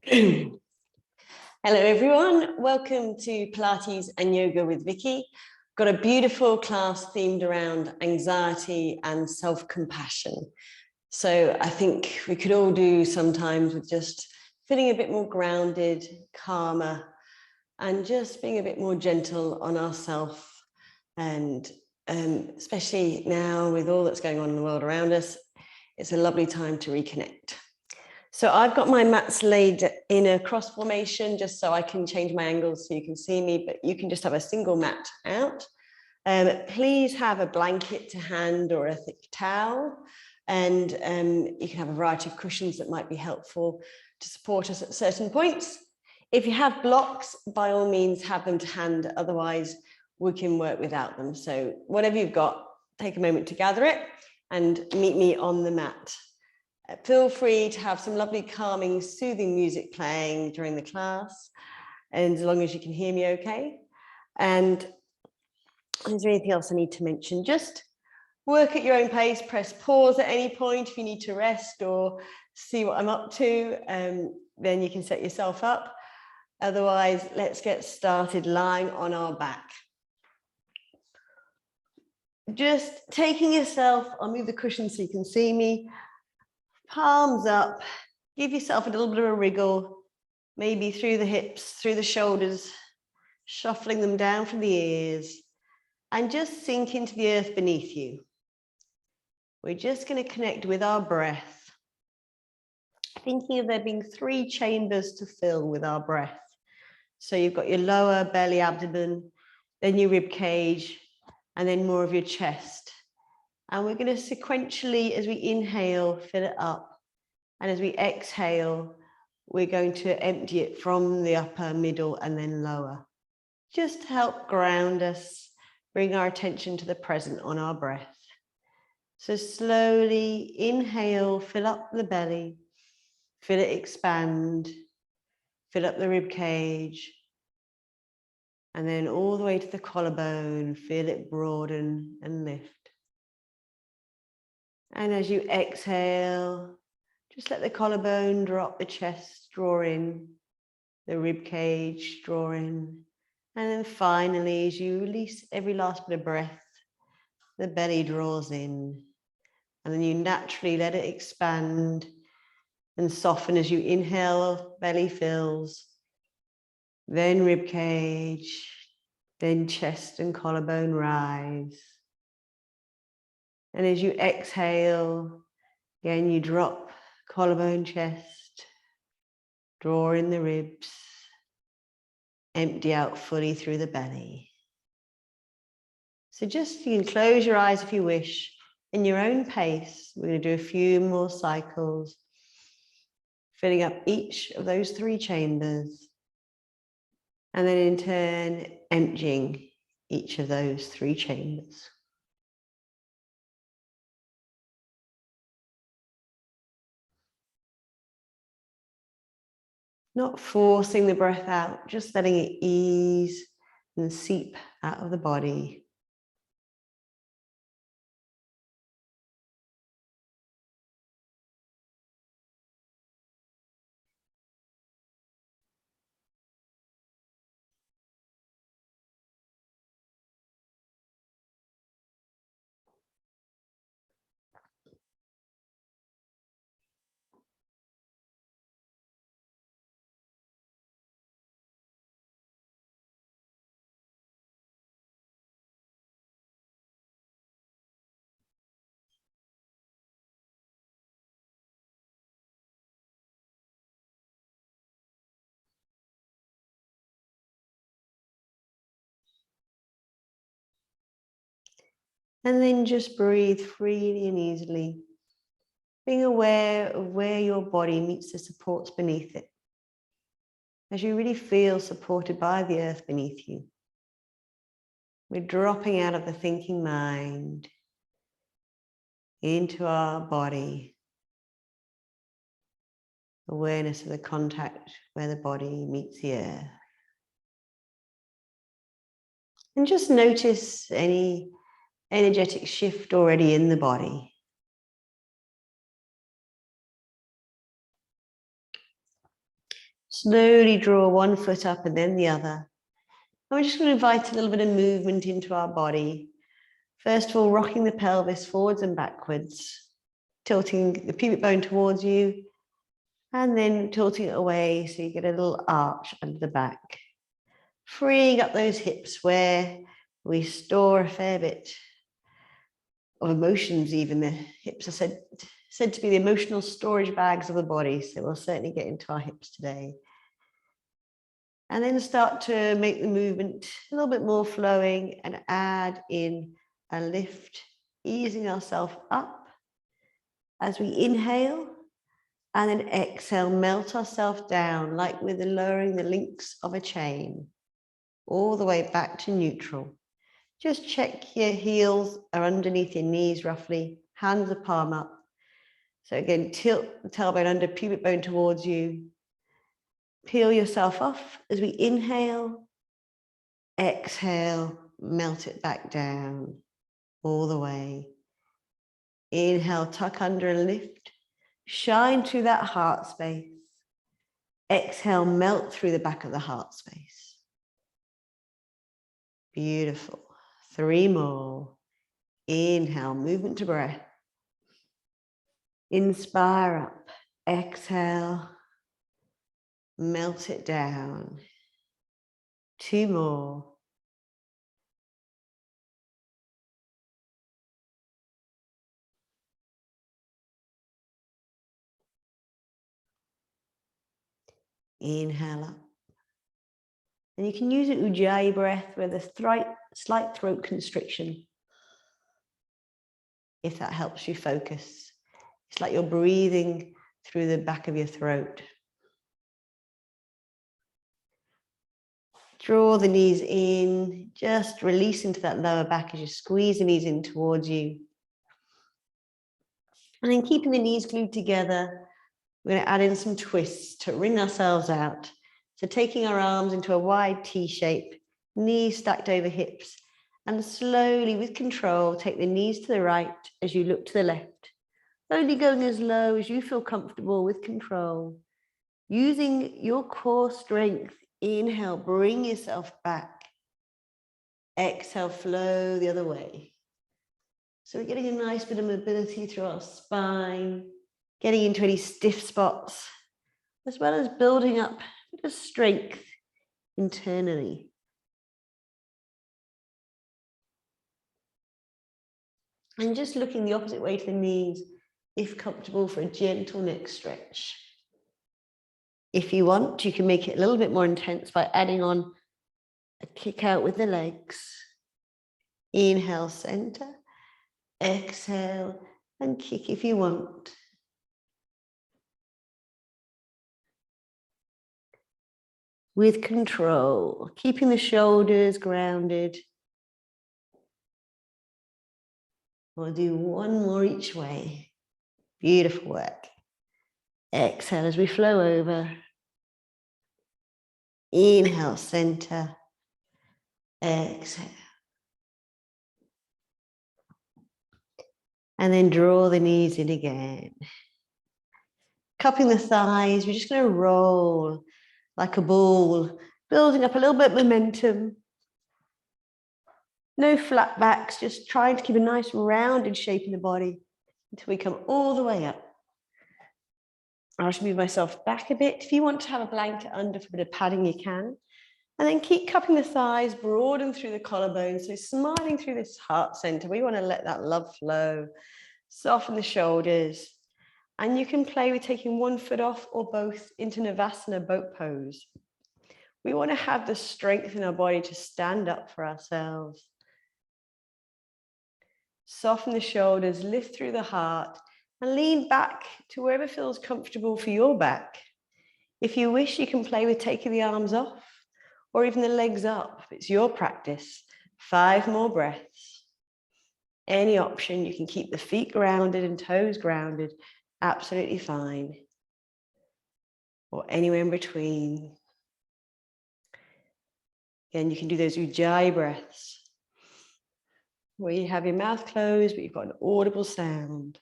Hello everyone, welcome to Pilates and Yoga with Vicky. Got a beautiful class themed around anxiety and self-compassion. So I think we could all do sometimes with just feeling a bit more grounded, calmer, and just being a bit more gentle on ourselves. And especially now with all that's going on in the world around us, it's a lovely time to reconnect. So I've got my mats laid in a cross formation just so I can change my angles so you can see me, but you can just have a single mat out. Please have a blanket to hand or a thick towel, and you can have a variety of cushions that might be helpful to support us at certain points. If you have blocks, by all means have them to hand, otherwise we can work without them. So whatever you've got, take a moment to gather it and meet me on the mat. Feel free to have some lovely, calming, soothing music playing during the class, and as long as you can hear me okay. And is there anything else I need to mention? Just work at your own pace, press pause at any point if you need to rest or see what I'm up to, then you can set yourself up. Otherwise, let's get started lying on our back. Just taking yourself, I'll move the cushion so you can see me, palms up, give yourself a little bit of a wriggle, maybe through the hips, through the shoulders, shuffling them down from the ears, and just sink into the earth beneath you. We're just going to connect with our breath, thinking of there being 3 chambers to fill with our breath. So you've got your lower belly, abdomen, then your rib cage, and then more of your chest. And we're going to sequentially, as we inhale, fill it up. And as we exhale, we're going to empty it from the upper, middle, and then lower. Just to help ground us, bring our attention to the present on our breath. So slowly inhale, fill up the belly, feel it expand, fill up the rib cage, and then all the way to the collarbone, feel it broaden and lift. And as you exhale, just let the collarbone drop, the chest draw in, the rib cage draw in. And then finally, as you release every last bit of breath, the belly draws in. And then you naturally let it expand and soften as you inhale, belly fills, then rib cage, then chest and collarbone rise. And as you exhale, again, you drop collarbone, chest, draw in the ribs, empty out fully through the belly. So just, you can close your eyes if you wish, in your own pace. We're going to do a few more cycles, filling up each of those 3 chambers, and then in turn, emptying each of those 3 chambers. Not forcing the breath out, just letting it ease and seep out of the body. And then just breathe freely and easily, being aware of where your body meets the supports beneath it, as you really feel supported by the earth beneath you. We're dropping out of the thinking mind into our body, awareness of the contact where the body meets the earth. And just notice any energetic shift already in the body. Slowly draw one foot up and then the other. And we're just going to invite a little bit of movement into our body. First of all, rocking the pelvis forwards and backwards, tilting the pubic bone towards you, and then tilting it away so you get a little arch under the back. Freeing up those hips where we store a fair bit of emotions even. The hips are said to be the emotional storage bags of the body, so we'll certainly get into our hips today. And then start to make the movement a little bit more flowing and add in a lift, easing ourselves up as we inhale, and then exhale, melt ourselves down like we're lowering the links of a chain all the way back to neutral. Just check your heels are underneath your knees roughly, hands are palm up. So again, tilt the tailbone under, pubic bone towards you. Peel yourself off as we inhale, exhale, melt it back down all the way. Inhale, tuck under and lift. Shine through that heart space. Exhale, melt through the back of the heart space. Beautiful. 3 more. Inhale, movement to breath. Inspire up. Exhale. Melt it down. 2 more. Inhale up. And you can use an Ujjayi breath with a slight throat constriction, if that helps you focus. It's like you're breathing through the back of your throat. Draw the knees in, just release into that lower back as you squeeze the knees in towards you. And then keeping the knees glued together, we're going to add in some twists to wring ourselves out. So taking our arms into a wide T shape, knees stacked over hips, and slowly with control, take the knees to the right as you look to the left. Only going as low as you feel comfortable with control. Using your core strength, inhale, bring yourself back. Exhale, flow the other way. So we're getting a nice bit of mobility through our spine, getting into any stiff spots, as well as building up a bit of strength internally. And just looking the opposite way to the knees, if comfortable, for a gentle neck stretch. If you want, you can make it a little bit more intense by adding on a kick out with the legs. Inhale, center. Exhale, and kick if you want. With control, keeping the shoulders grounded. We'll do 1 more each way. Beautiful work. Exhale as we flow over. Inhale, center. Exhale. And then draw the knees in again. Cupping the thighs, we're just going to roll like a ball, building up a little bit of momentum. No flat backs, just trying to keep a nice rounded shape in the body until we come all the way up. I'll just move myself back a bit. If you want to have a blanket under for a bit of padding, you can. And then keep cupping the thighs, broaden through the collarbone. So smiling through this heart center. We want to let that love flow. Soften the shoulders. And you can play with taking 1 foot off or both into Navasana boat pose. We want to have the strength in our body to stand up for ourselves. Soften the shoulders, lift through the heart, and lean back to wherever feels comfortable for your back. If you wish, you can play with taking the arms off or even the legs up. It's your practice. 5 more breaths. Any option, you can keep the feet grounded and toes grounded. Absolutely fine. Or anywhere in between. Again, you can do those Ujjayi breaths, where you have your mouth closed, but you've got an audible sound.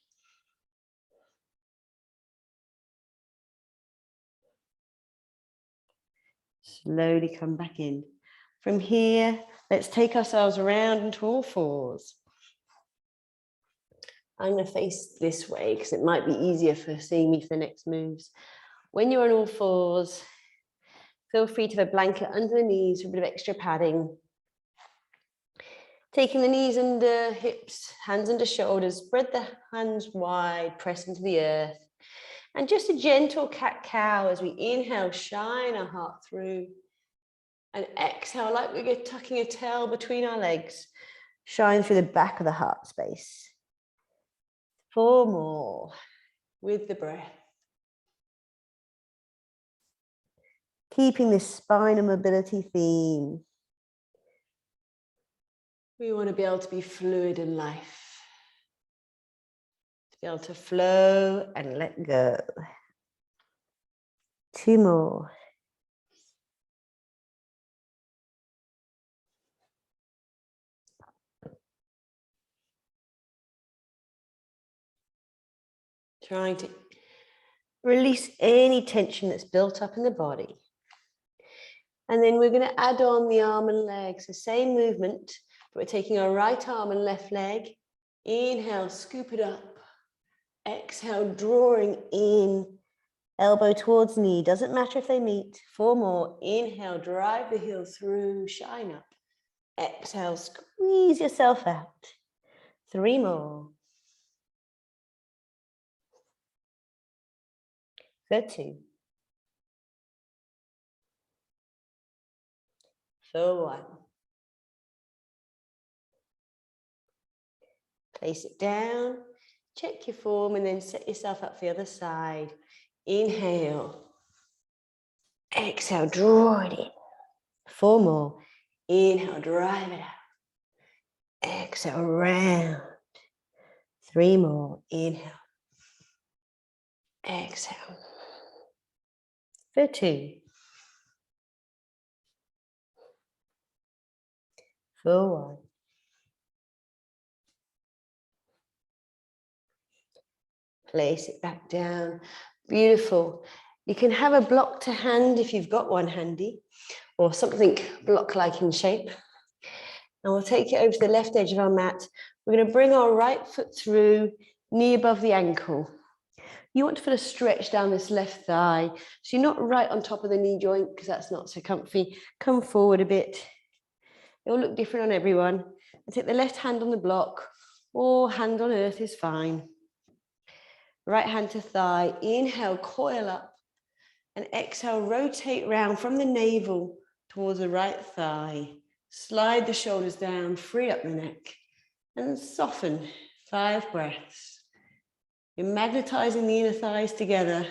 Slowly come back in. From here, let's take ourselves around into all fours. I'm going to face this way because it might be easier for seeing me for the next moves. When you're on all fours, feel free to have a blanket under the knees for a bit of extra padding. Taking the knees under hips, hands under shoulders, spread the hands wide, press into the earth. And just a gentle cat-cow as we inhale, shine our heart through. And exhale, like we're tucking a tail between our legs, shine through the back of the heart space. 4 more with the breath. Keeping this spinal mobility theme. We want to be able to be fluid in life. To be able to flow and let go. 2 more. Trying to release any tension that's built up in the body. And then we're going to add on the arm and legs, the same movement, but we're taking our right arm and left leg. Inhale, scoop it up. Exhale, drawing in, elbow towards knee. Doesn't matter if they meet. 4 more. Inhale, drive the heel through, shine up. Exhale, squeeze yourself out. 3 more. For 2. For 1. Place it down, check your form, and then set yourself up for the other side. Inhale. Exhale, draw it in. 4 more. Inhale, drive it out. Exhale, round. 3 more. Inhale. Exhale. For 2. For 1. Place it back down. Beautiful. You can have a block to hand if you've got one handy, or something block-like in shape. And we'll take it over to the left edge of our mat. We're going to bring our right foot through, knee above the ankle. You want to feel a stretch down this left thigh. So you're not right on top of the knee joint because that's not so comfy. Come forward a bit. It will look different on everyone. And take the left hand on the block, or hand on earth is fine. Right hand to thigh. Inhale, coil up. And exhale, rotate round from the navel towards the right thigh. Slide the shoulders down, free up the neck. And soften. 5 breaths. You're magnetizing the inner thighs together.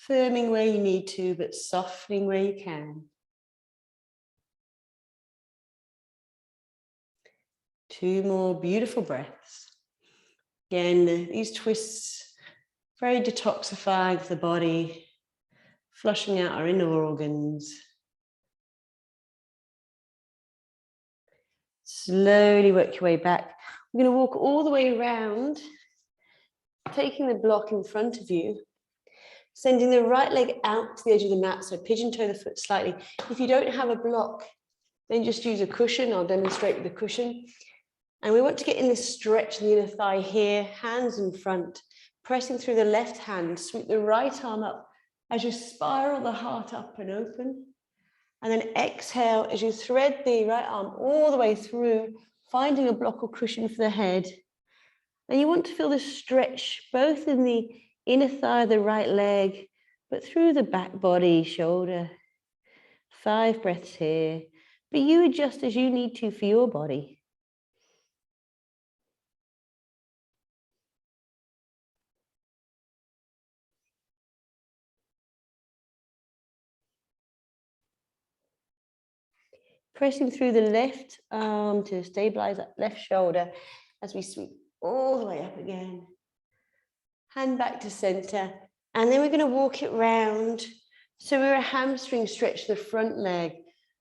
Firming where you need to, but softening where you can. 2 more beautiful breaths. Again, these twists, very detoxifying for the body, flushing out our inner organs. Slowly work your way back. We're going to walk all the way around, taking the block in front of you, sending the right leg out to the edge of the mat, so pigeon toe the foot slightly. If you don't have a block, then just use a cushion. I'll demonstrate with the cushion. And we want to get in this stretch in the inner thigh here, hands in front, pressing through the left hand, sweep the right arm up as you spiral the heart up and open. And then exhale as you thread the right arm all the way through, finding a block or cushion for the head. And you want to feel this stretch both in the inner thigh of the right leg, but through the back body, shoulder. 5 breaths here, but you adjust as you need to for your body. Pressing through the left arm to stabilize that left shoulder as we sweep all the way up again. Hand back to center. And then we're going to walk it round. So we're a hamstring stretch the front leg.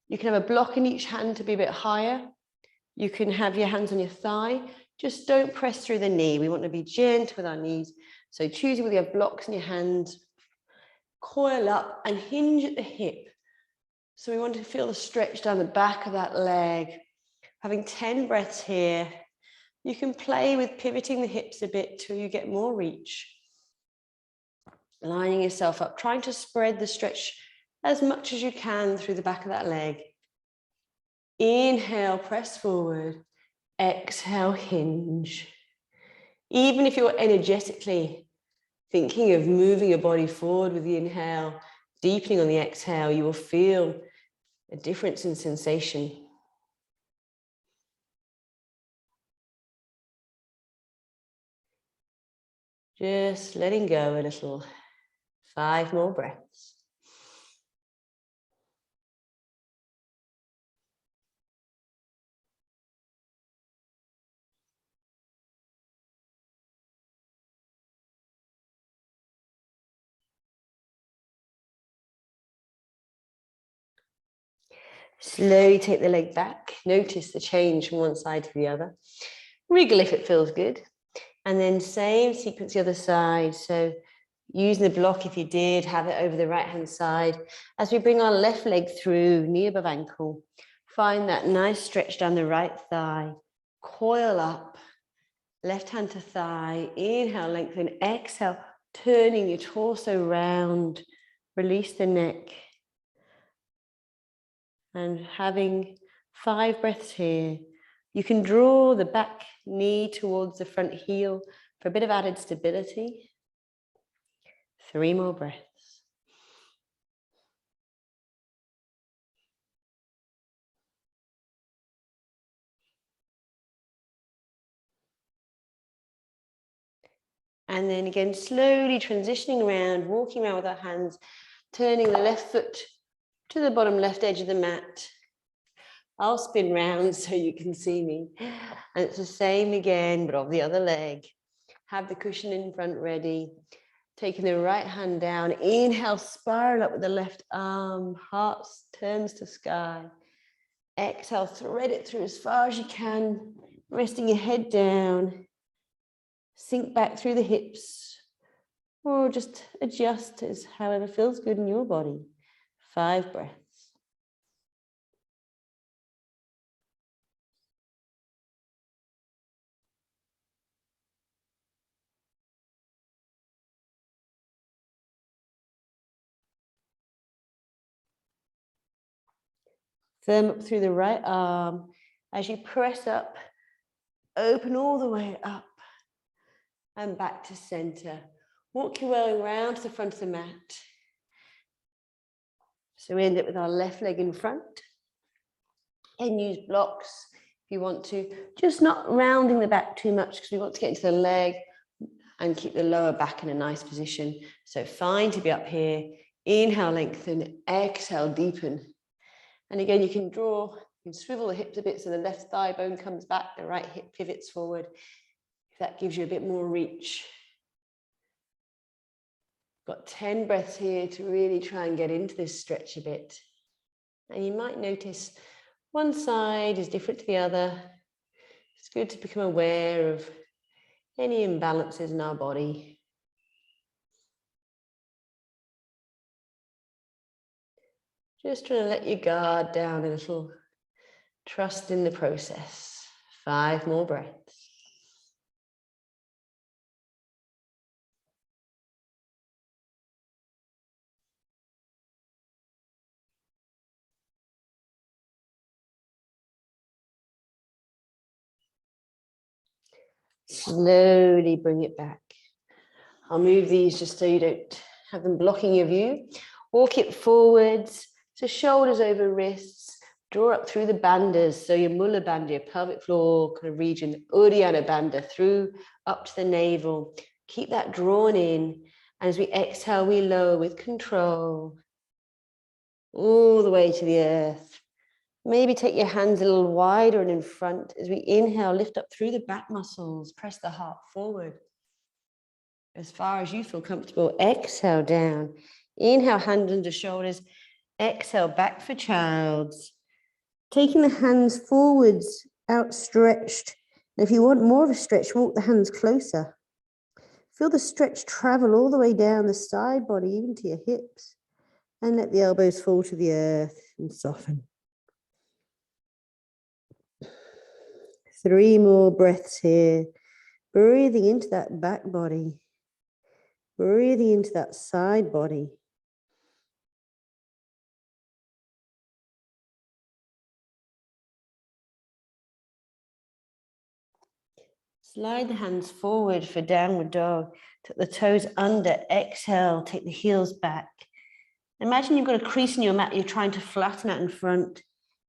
You can have a block in each hand to be a bit higher. You can have your hands on your thigh. Just don't press through the knee. We want to be gentle with our knees. So choosing whether you have blocks in your hands coil up and hinge at the hip. So we want to feel the stretch down the back of that leg. Having 10 breaths here. You can play with pivoting the hips a bit till you get more reach. Lining yourself up, trying to spread the stretch as much as you can through the back of that leg. Inhale, press forward. Exhale, hinge. Even if you're energetically thinking of moving your body forward with the inhale, deepening on the exhale, you will feel a difference in sensation. Just letting go a little. 5 more breaths. Slowly take the leg back. Notice the change from one side to the other. Wriggle if it feels good. And then same sequence the other side. So using the block, if you did, have it over the right-hand side. As we bring our left leg through, knee above ankle, find that nice stretch down the right thigh. Coil up, left hand to thigh. Inhale, lengthen. Exhale, turning your torso round. Release the neck. And having 5 breaths here. You can draw the back knee towards the front heel for a bit of added stability. 3 more breaths. And then again, slowly transitioning around, walking around with our hands, turning the left foot to the bottom left edge of the mat. I'll spin round so you can see me. And it's the same again, but of the other leg. Have the cushion in front ready. Taking the right hand down. Inhale, spiral up with the left arm. Heart turns to sky. Exhale, thread it through as far as you can. Resting your head down. Sink back through the hips. Or just adjust as however feels good in your body. 5 breaths. Firm up through the right arm. As you press up, open all the way up and back to center. Walk your way around to the front of the mat. So we end up with our left leg in front. And use blocks if you want to. Just not rounding the back too much because we want to get into the leg and keep the lower back in a nice position. So fine to be up here. Inhale, lengthen. Exhale, deepen. And again, you can draw, you can swivel the hips a bit so the left thigh bone comes back, the right hip pivots forward. If that gives you a bit more reach. Got 10 breaths here to really try and get into this stretch a bit. And you might notice one side is different to the other. It's good to become aware of any imbalances in our body. Just trying to let your guard down a little. Trust in the process. 5 more breaths. Slowly bring it back. I'll move these just so you don't have them blocking your view. Walk it forwards, so shoulders over wrists. Draw up through the bandhas, so your mula bandha, your pelvic floor kind of region, Uddiyana bandha, through up to the navel. Keep that drawn in. And as we exhale, we lower with control. All the way to the earth. Maybe take your hands a little wider and in front. As we inhale, lift up through the back muscles. Press the heart forward. As far as you feel comfortable, exhale down. Inhale, hands under shoulders. Exhale, back for child's. Taking the hands forwards, outstretched. And if you want more of a stretch, walk the hands closer. Feel the stretch travel all the way down the side body, even to your hips. And let the elbows fall to the earth and soften. 3 more breaths here. Breathing into that back body. Breathing into that side body. Slide the hands forward for downward dog. Tuck the toes under. Exhale, take the heels back. Imagine you've got a crease in your mat you're trying to flatten out in front.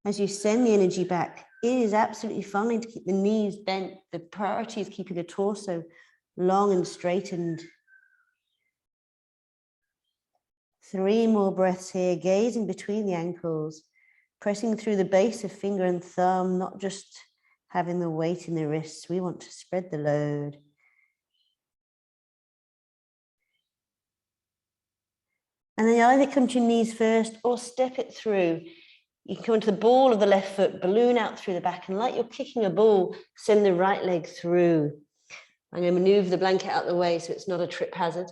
As you send the energy back, it is absolutely fine to keep the knees bent. The priority is keeping the torso long and straightened. 3 more breaths here, gazing between the ankles, pressing through the base of finger and thumb, not just having the weight in the wrists. We want to spread the load. And then you either come to your knees first or step it through. You can come into the ball of the left foot, balloon out through the back, and like you're kicking a ball, send the right leg through. I'm going to maneuver the blanket out of the way so it's not a trip hazard.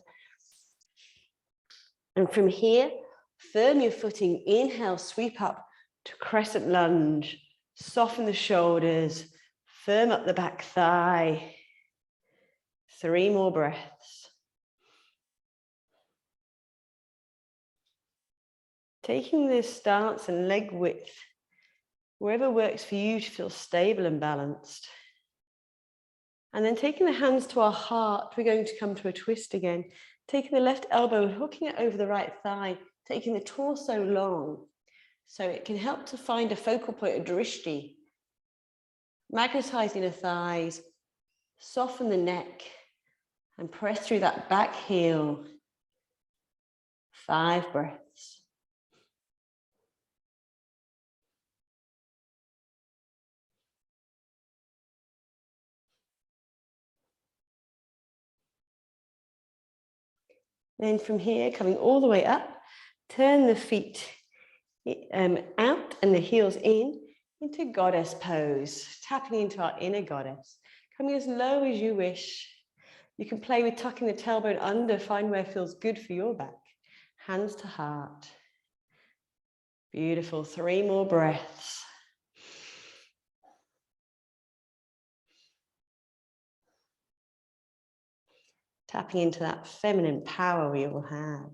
And from here, firm your footing. Inhale, sweep up to crescent lunge. Soften the shoulders. Firm up the back thigh. 3 more breaths. Taking this stance and leg width, wherever works for you to feel stable and balanced. And then taking the hands to our heart, we're going to come to a twist again. Taking the left elbow and hooking it over the right thigh, taking the torso long. So it can help to find a focal point of drishti. Magnetizing the thighs, soften the neck, and press through that back heel. 5 breaths. Then from here, coming all the way up, turn the feet out and the heels in into goddess pose, tapping into our inner goddess, coming as low as you wish. You can play with tucking the tailbone under, find where feels good for your back. Hands to heart. Beautiful. 3 more breaths. Tapping into that feminine power we all have.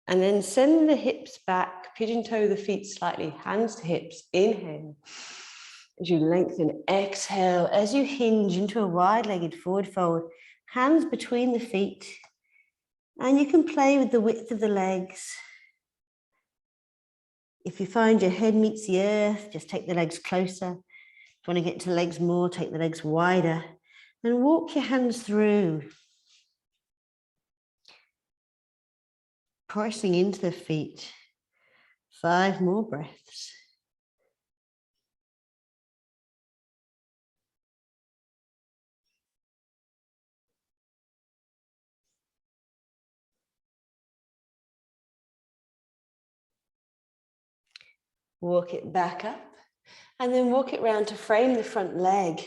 And then send the hips back, pigeon toe the feet slightly, hands to hips, inhale. As you lengthen, exhale, as you hinge into a wide-legged forward fold, hands between the feet. And you can play with the width of the legs. If you find your head meets the earth, just take the legs closer. If you want to get to the legs more, take the legs wider. And walk your hands through. Pressing into the feet. 5 more breaths. Walk it back up and then walk it round to frame the front leg.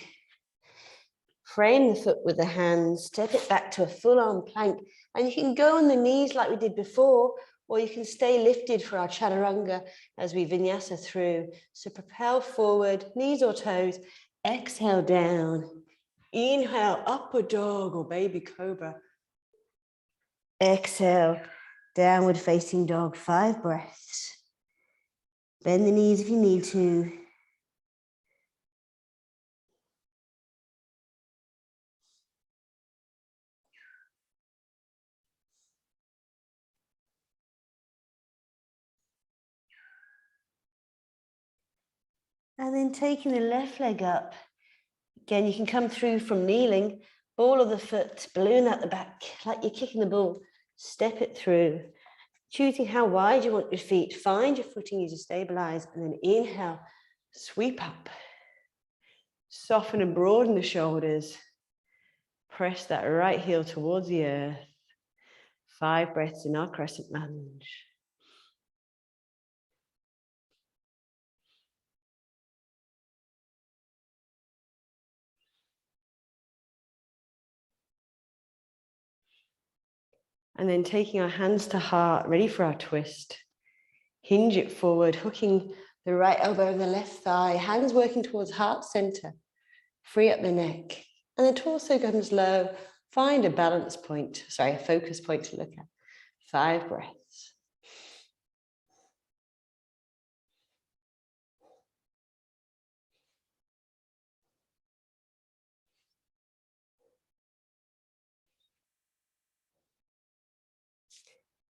Frame the foot with the hands, step it back to a full arm plank, and you can go on the knees like we did before, or you can stay lifted for our chaturanga as we vinyasa through. So propel forward, knees or toes, exhale down, inhale, upward dog or baby cobra. Exhale, downward facing dog, 5 breaths. Bend the knees if you need to. And then taking the left leg up. Again, you can come through from kneeling, ball of the foot, balloon out the back, like you're kicking the ball. Step it through. Choosing how wide you want your feet. Find your footing as you stabilize, and then inhale, sweep up. Soften and broaden the shoulders. Press that right heel towards the earth. 5 breaths in our crescent lunge. And then taking our hands to heart, ready for our twist. Hinge it forward, hooking the right elbow over the left thigh, hands working towards heart center. Free up the neck. And the torso comes low. Find a balance point, a focus point to look at. 5 breaths.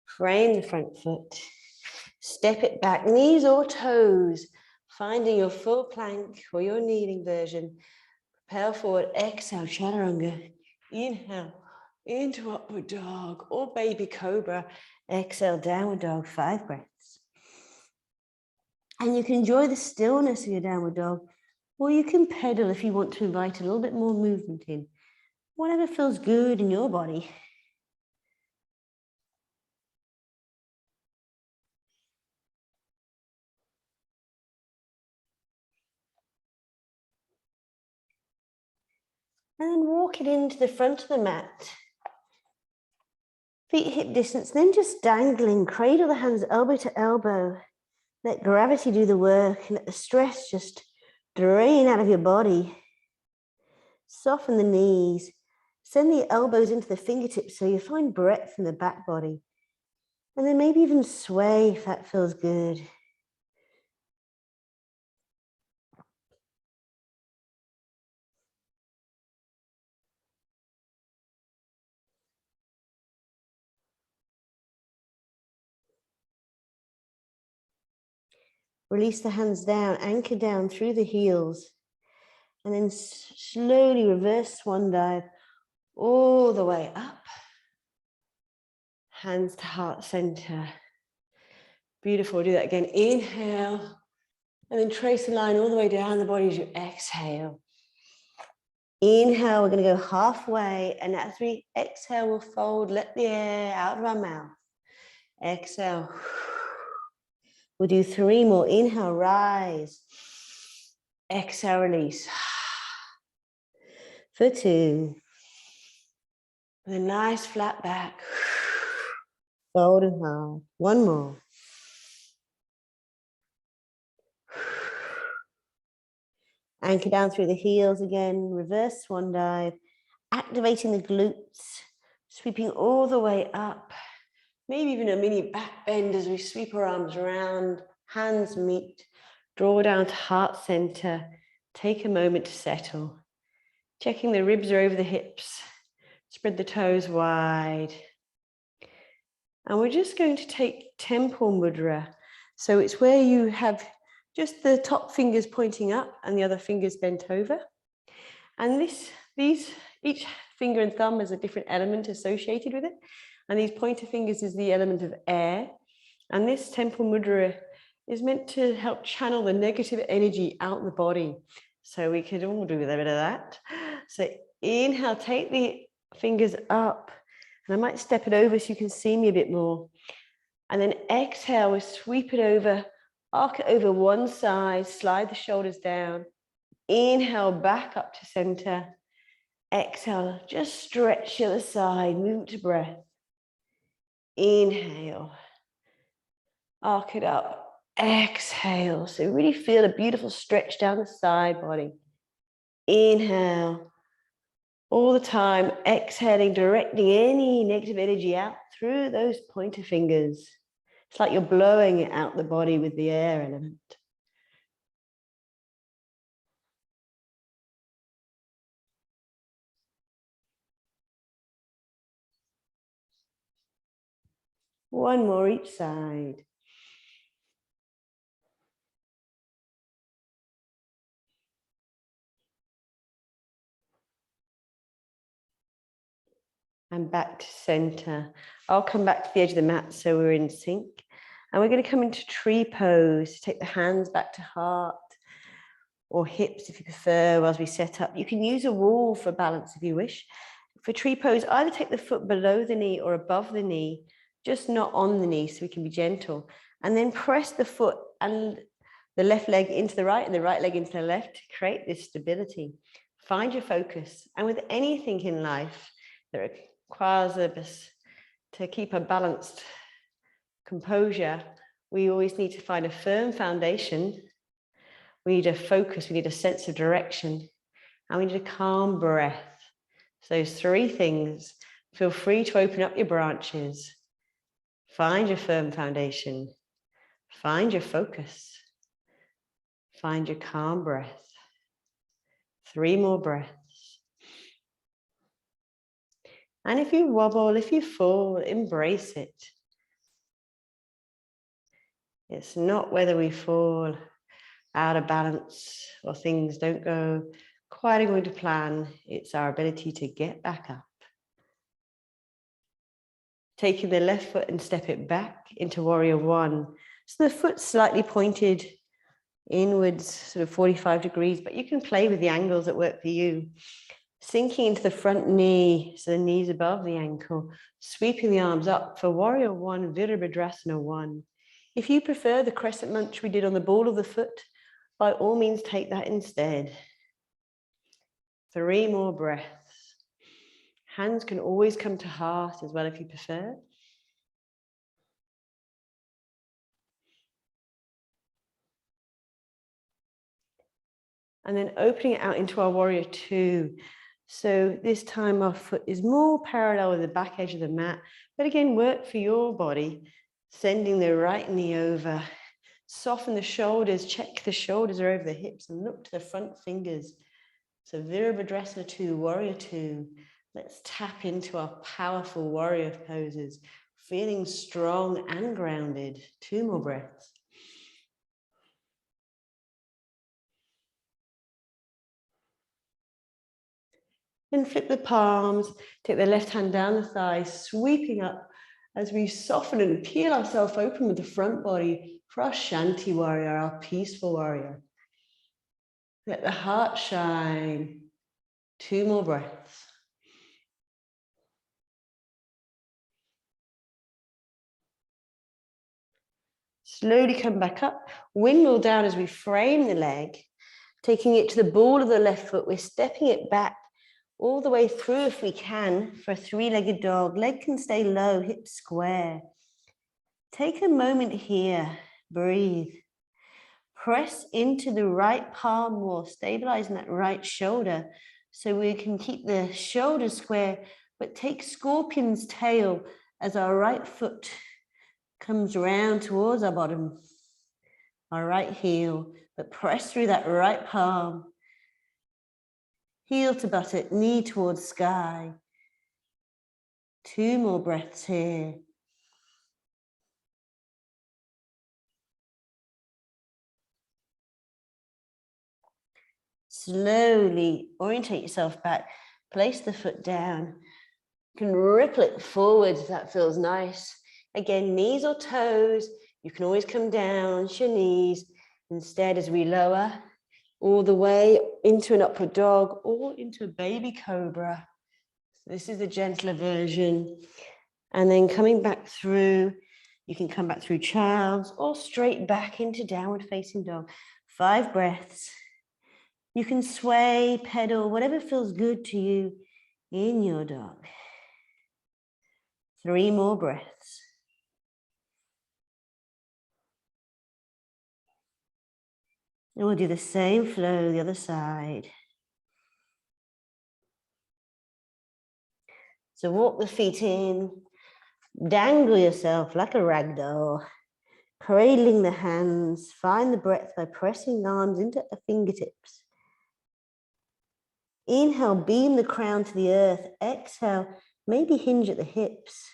Frame the front foot. Step it back, knees or toes. Finding your full plank or your kneeling version. Propel forward, exhale, chaturanga. Inhale into upward dog or baby cobra. Exhale, downward dog, 5 breaths. And you can enjoy the stillness of your downward dog, or you can pedal if you want to invite a little bit more movement in. Whatever feels good in your body. And then walk it into the front of the mat. Feet hip distance, then just dangling, cradle the hands elbow to elbow. Let gravity do the work and let the stress just drain out of your body. Soften the knees. Send the elbows into the fingertips so you find breadth in the back body. And then maybe even sway if that feels good. Release the hands down, anchor down through the heels. And then slowly reverse swan dive all the way up. Hands to heart center. Beautiful, do that again. Inhale, and then trace a line all the way down the body as you exhale. Inhale, we're gonna go halfway, and as we exhale, we'll fold, let the air out of our mouth. Exhale. We'll do 3 more. Inhale, rise. Exhale, release. For 2. With a nice flat back. Fold and half. 1 more. Anchor down through the heels again. Reverse swan dive. Activating the glutes. Sweeping all the way up. Maybe even a mini back bend as we sweep our arms around. Hands meet. Draw down to heart center. Take a moment to settle. Checking the ribs are over the hips. Spread the toes wide. And we're just going to take temple mudra. So it's where you have just the top fingers pointing up and the other fingers bent over. And each finger and thumb has a different element associated with it. And these pointer fingers is the element of air. And this temple mudra is meant to help channel the negative energy out the body. So we could all do a bit of that. So inhale, take the fingers up. And I might step it over so you can see me a bit more. And then exhale, we sweep it over, arc it over one side, slide the shoulders down. Inhale, back up to center. Exhale, just stretch the other side, move to breath. Inhale, arc it up. Exhale, so really feel a beautiful stretch down the side body. Inhale, all the time, exhaling, directing any negative energy out through those pointer fingers. It's like you're blowing it out the body with the air element. One more each side. And back to center. I'll come back to the edge of the mat so we're in sync. And we're going to come into tree pose. Take the hands back to heart or hips if you prefer as we set up. You can use a wall for balance if you wish. For tree pose, either take the foot below the knee or above the knee, just not on the knee so we can be gentle. And then press the foot and the left leg into the right and the right leg into the left to create this stability. Find your focus. And with anything in life that requires a to keep a balanced composure, we always need to find a firm foundation. We need a focus, we need a sense of direction, and we need a calm breath. So those three things. Feel free to open up your branches. Find your firm foundation. Find your focus. Find your calm breath. 3 more breaths. And if you wobble, if you fall, embrace it. It's not whether we fall out of balance or things don't go quite according to plan. It's our ability to get back up. Taking the left foot and step it back into warrior one. So the foot's slightly pointed inwards, sort of 45 degrees, but you can play with the angles that work for you. Sinking into the front knee, so the knee's above the ankle, sweeping the arms up for warrior one, Virabhadrasana one. If you prefer the crescent munch we did on the ball of the foot, by all means take that instead. 3 more breaths. Hands can always come to heart as well if you prefer. And then opening it out into our warrior two. So this time our foot is more parallel with the back edge of the mat. But again, work for your body. Sending the right knee over. Soften the shoulders, check the shoulders are over the hips and look to the front fingers. So Virabhadrasana 2, warrior 2. Let's tap into our powerful warrior poses, feeling strong and grounded. 2 more breaths. Then flip the palms, take the left hand down the thigh, sweeping up as we soften and peel ourselves open with the front body for our Shanti warrior, our peaceful warrior. Let the heart shine. 2 more breaths. Slowly come back up, windmill down as we frame the leg, taking it to the ball of the left foot. We're stepping it back all the way through if we can for a 3-legged dog. Leg can stay low, hips square. Take a moment here, breathe. Press into the right palm more, stabilizing that right shoulder so we can keep the shoulders square, but take scorpion's tail as our right foot comes round towards our bottom, our right heel, but press through that right palm. Heel to buttock, knee towards sky. 2 more breaths here. Slowly orientate yourself back, place the foot down. You can ripple it forward if that feels nice. Again, knees or toes, you can always come down onto your knees. Instead, as we lower all the way into an upward dog or into a baby cobra. So this is the gentler version. And then coming back through, you can come back through child's or straight back into downward facing dog. 5 breaths. You can sway, pedal, whatever feels good to you in your dog. 3 more breaths. And we'll do the same flow the other side. So walk the feet in, dangle yourself like a rag doll, cradling the hands, find the breath by pressing the arms into the fingertips. Inhale, beam the crown to the earth. Exhale, maybe hinge at the hips.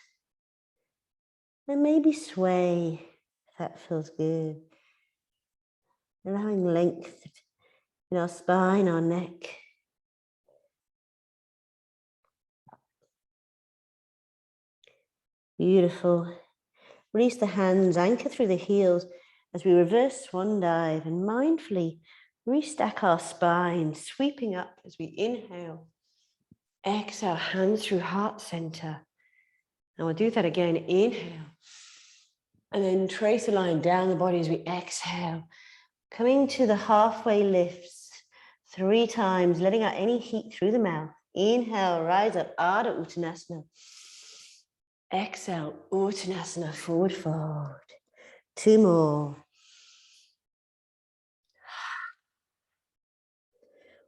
And maybe sway, if that feels good. Allowing length in our spine, our neck. Beautiful. Release the hands, anchor through the heels as we reverse swan dive and mindfully restack our spine, sweeping up as we inhale. Exhale, hands through heart center. And we'll do that again. Inhale. And then trace a line down the body as we exhale. Coming to the halfway lifts 3 times, letting out any heat through the mouth. Inhale, rise up, Ardha Uttanasana. Exhale, Uttanasana, forward fold. 2 more.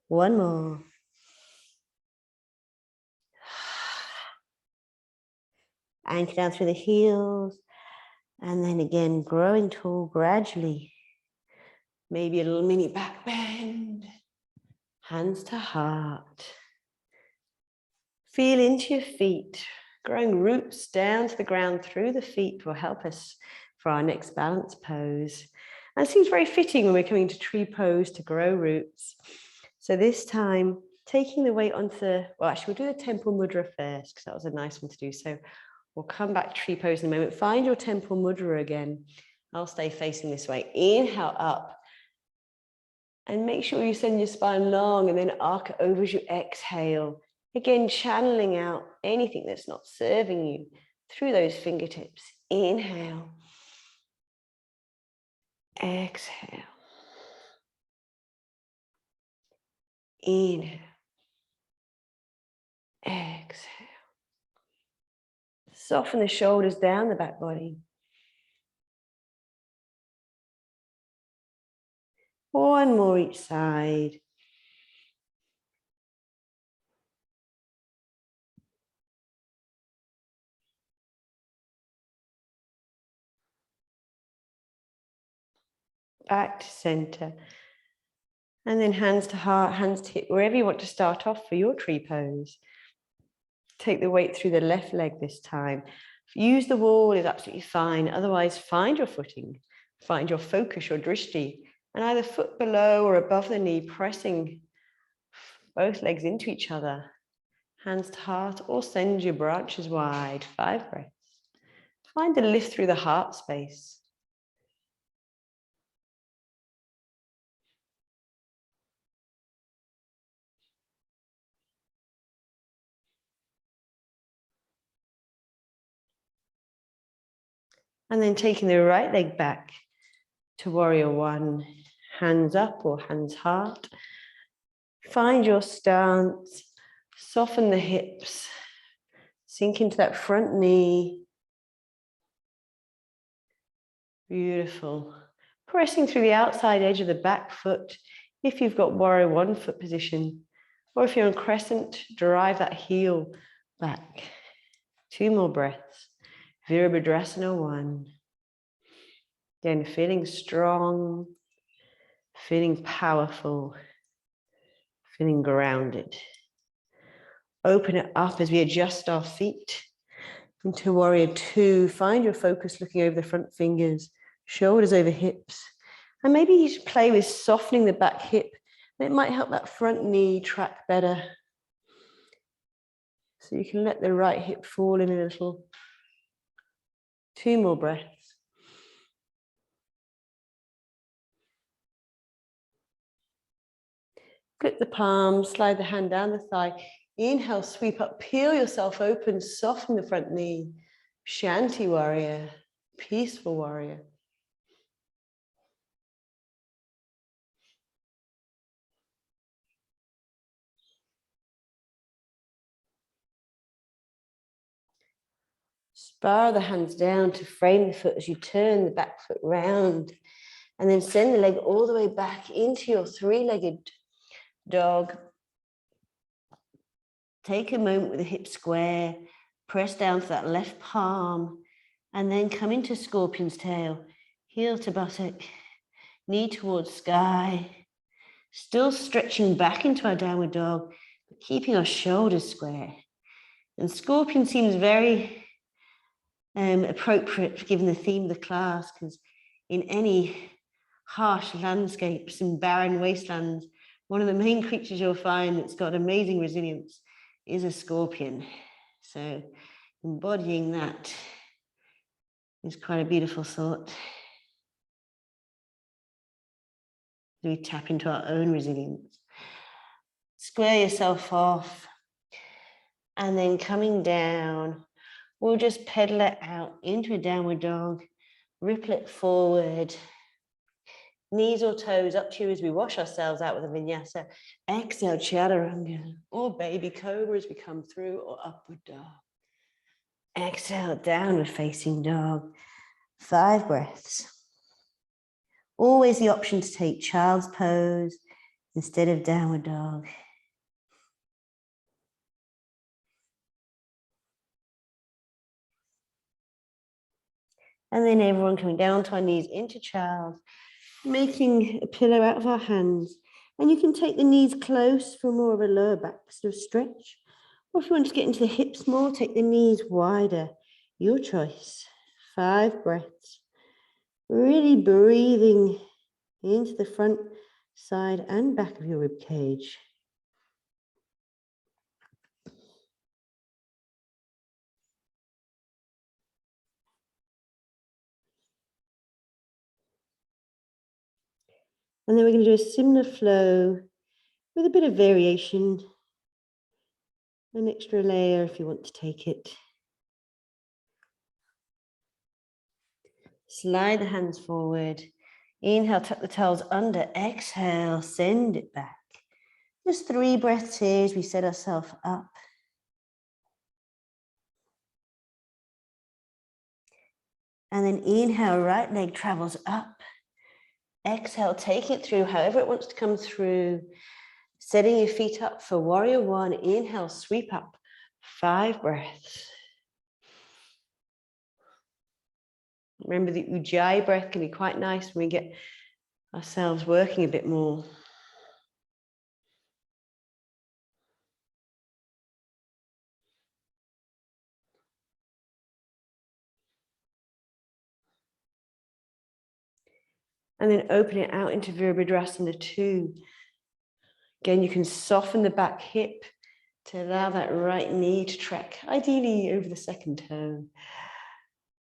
1 more. Anchor down through the heels. And then again, growing tall gradually. Maybe a little mini back bend. Hands to heart. Feel into your feet. Growing roots down to the ground through the feet will help us for our next balance pose. And it seems very fitting when we're coming to tree pose to grow roots. So this time, taking the weight onto the, well, actually we'll do the temple mudra first because that was a nice one to do. So we'll come back to tree pose in a moment. Find your temple mudra again. I'll stay facing this way. Inhale up. And make sure you send your spine long and then arc over as you exhale. Again, channeling out anything that's not serving you through those fingertips. Inhale. Exhale. Inhale. Exhale. Soften the shoulders down the back body. One more each side. Back to center. And then hands to heart, hands to hip, wherever you want to start off for your tree pose. Take the weight through the left leg this time. Use the wall is absolutely fine. Otherwise, find your footing. Find your focus, your drishti. And either foot below or above the knee, pressing both legs into each other. Hands to heart, or send your branches wide. 5 breaths. Find a lift through the heart space. And then taking the right leg back to warrior 1. Hands up or hands heart. Find your stance. Soften the hips. Sink into that front knee. Beautiful. Pressing through the outside edge of the back foot if you've got warrior 1 foot position. Or if you're in crescent, drive that heel back. 2 more breaths. Virabhadrasana 1. Again, feeling strong, feeling powerful, feeling grounded. Open it up as we adjust our feet into warrior 2. Find your focus looking over the front fingers, shoulders over hips. And maybe you should play with softening the back hip. It might help that front knee track better. So you can let the right hip fall in a little. 2 more breaths. Flip the palms, slide the hand down the thigh. Inhale, sweep up, peel yourself open, soften the front knee. Shanti warrior, peaceful warrior. Spiral the hands down to frame the foot as you turn the back foot round. And then send the leg all the way back into your 3-legged dog. Take a moment with the hips square. Press down to that left palm. And then come into scorpion's tail. Heel to buttock. Knee towards sky. Still stretching back into our downward dog, but keeping our shoulders square. And scorpion seems very appropriate given the theme of the class, because in any harsh landscapes and barren wastelands, one of the main creatures you'll find that's got amazing resilience is a scorpion. So embodying that is quite a beautiful thought. We tap into our own resilience. Square yourself off. And then coming down, we'll just pedal it out into a downward dog. Ripple it forward. Knees or toes up to you as we wash ourselves out with a vinyasa. Exhale, chaturanga, or baby cobra as we come through, or upward dog. Exhale, downward facing dog. 5 breaths. Always the option to take child's pose instead of downward dog. And then everyone coming down to our knees into child, making a pillow out of our hands. And you can take the knees close for more of a lower back sort of stretch. Or if you want to get into the hips more, take the knees wider. Your choice. 5 breaths. Really breathing into the front, side and back of your rib cage. And then we're going to do a similar flow with a bit of variation. An extra layer if you want to take it. Slide the hands forward. Inhale, tuck the towels under. Exhale, send it back. Just 3 breaths here as we set ourselves up. And then inhale, right leg travels up. Exhale, take it through however it wants to come through. Setting your feet up for warrior 1. Inhale, sweep up. 5 breaths. Remember the Ujjayi breath can be quite nice when we get ourselves working a bit more. And then open it out into Virabhadrasana 2. Again, you can soften the back hip to allow that right knee to track, ideally over the second toe.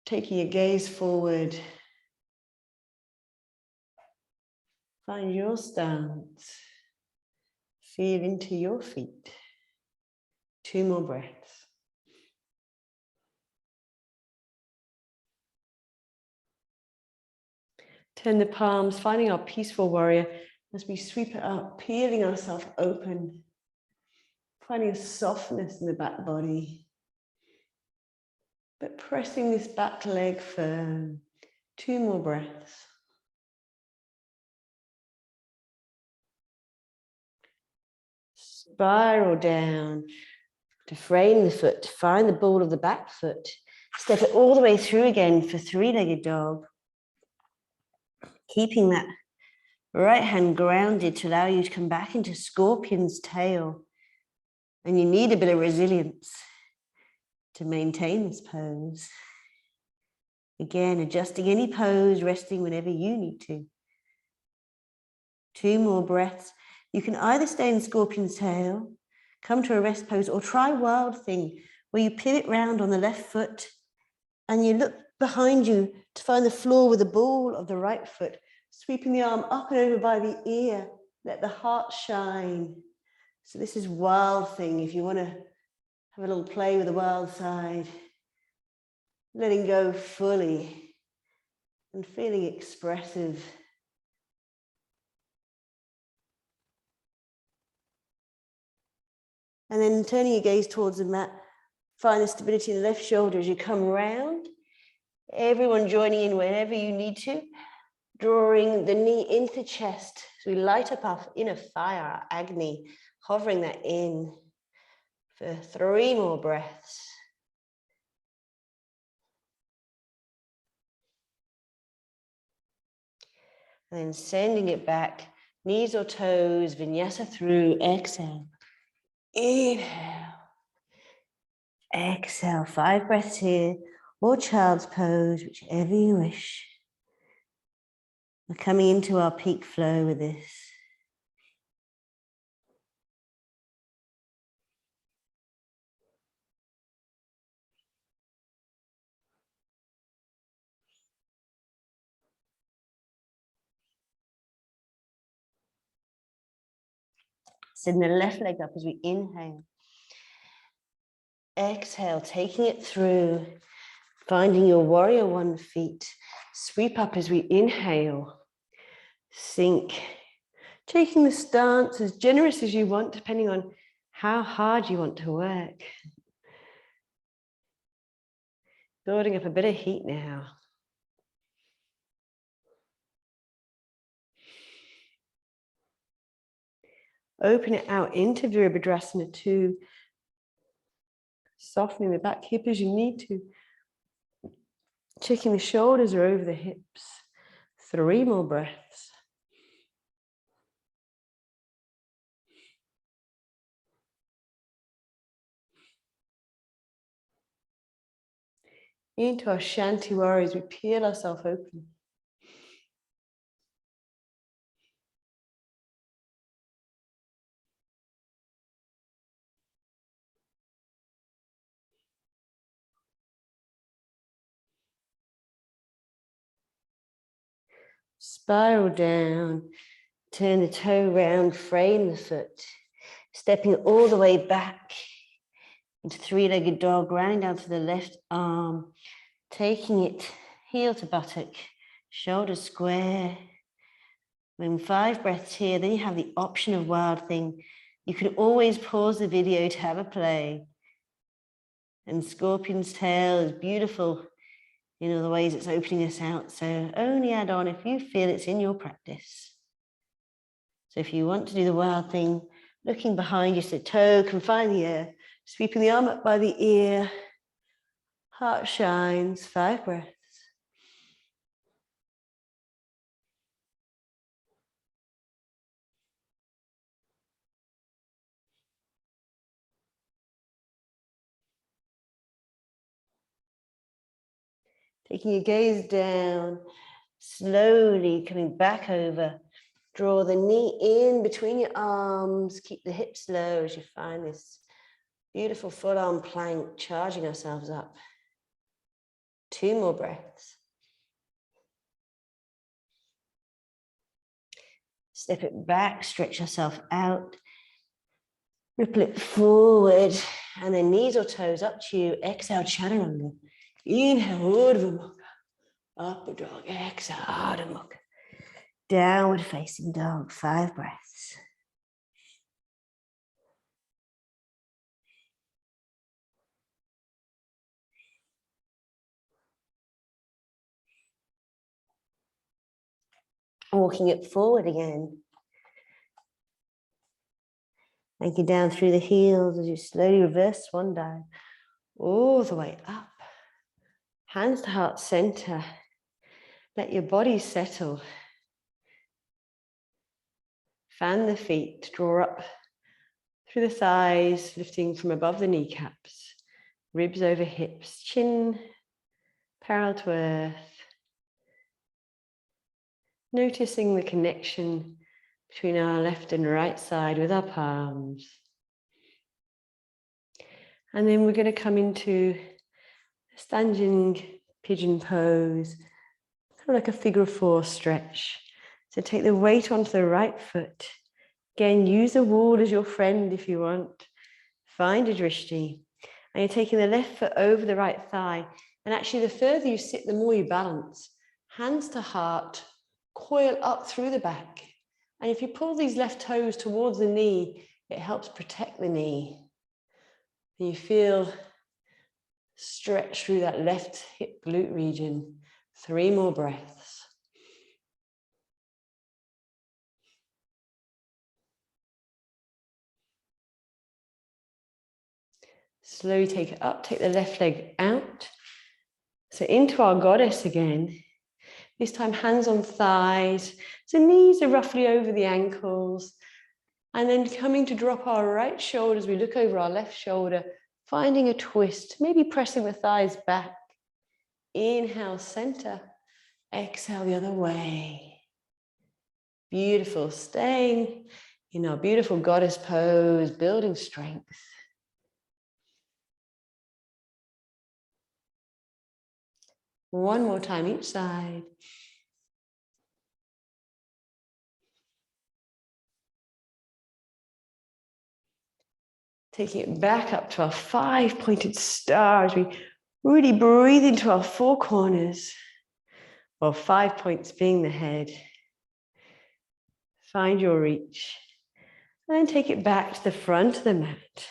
Taking your gaze forward. Find your stance. Feel into your feet. 2 more breaths. Turn the palms, finding our peaceful warrior as we sweep it up, peeling ourselves open. Finding a softness in the back body. But pressing this back leg firm. 2 more breaths. Spiral down to frame the foot, to find the ball of the back foot. Step it all the way through again for 3-legged dog. Keeping that right hand grounded to allow you to come back into scorpion's tail. And you need a bit of resilience to maintain this pose. Again, adjusting any pose, resting whenever you need to. 2 more breaths. You can either stay in scorpion's tail, come to a rest pose, or try wild thing, where you pivot round on the left foot and you look behind you to find the floor with the ball of the right foot, sweeping the arm up and over by the ear. Let the heart shine. So this is wild thing. If you want to have a little play with the wild side, letting go fully and feeling expressive. And then turning your gaze towards the mat, find the stability in the left shoulder as you come round. Everyone joining in whenever you need to, drawing the knee into the chest. So we light up our inner fire, our Agni, hovering that in for 3 more breaths. And then sending it back, knees or toes, vinyasa through, exhale. Inhale. Exhale, 5 breaths here, or child's pose, whichever you wish. We're coming into our peak flow with this. Send the left leg up as we inhale. Exhale, taking it through, finding your warrior 1 feet. Sweep up as we inhale. Sink. Taking the stance as generous as you want, depending on how hard you want to work. Building up a bit of heat now. Open it out into Virabhadrasana 2. Softening the back hip as you need to. Checking the shoulders are over the hips. 3 more breaths. Into our Shanti Warriors, we peel ourselves open. Spiral down, turn the toe round, frame the foot, stepping all the way back into 3-legged dog, rounding down to the left arm, taking it heel to buttock, shoulders square. When 5 breaths here, then you have the option of Wild Thing. You can always pause the video to have a play. And Scorpion's Tail is beautiful in all the ways it's opening us out. So only add on if you feel it's in your practice. So if you want to do the Wild Thing, looking behind you so toe can find the air, sweeping the arm up by the ear, heart shines, 5 breaths. Taking your gaze down, slowly coming back over. Draw the knee in between your arms. Keep the hips low as you find this beautiful full arm plank, charging ourselves up. 2 more breaths. Step it back, stretch yourself out. Ripple it forward, and then knees or toes up to you. Exhale, Chaturanga. Inhale, Urdhva Mukha. Upward dog. Exhale, Adho Mukha. Downward facing dog. 5 breaths. Walking it forward again. Anchor down through the heels as you slowly reverse swan dive. All the way up. Hands to heart center. Let your body settle. Fan the feet, draw up through the thighs, lifting from above the kneecaps. Ribs over hips, chin parallel to earth. Noticing the connection between our left and right side with our palms. And then we're going to come into standing pigeon pose, kind of like a figure of 4 stretch. So take the weight onto the right foot. Again, use the wall as your friend if you want. Find a drishti. And you're taking the left foot over the right thigh. And actually, the further you sit, the more you balance. Hands to heart, coil up through the back. And if you pull these left toes towards the knee, it helps protect the knee. And you feel stretch through that left hip glute region. 3 more breaths. Slowly take it up, take the left leg out. So into our goddess again. This time hands on thighs. So knees are roughly over the ankles. And then coming to drop our right shoulder as we look over our left shoulder, finding a twist, maybe pressing the thighs back. Inhale, center. Exhale the other way. Beautiful. Staying in our beautiful goddess pose, building strength. One more time each side. Taking it back up to our 5-pointed star as we really breathe into our 4 corners. Well, 5 points being the head. Find your reach. And then take it back to the front of the mat.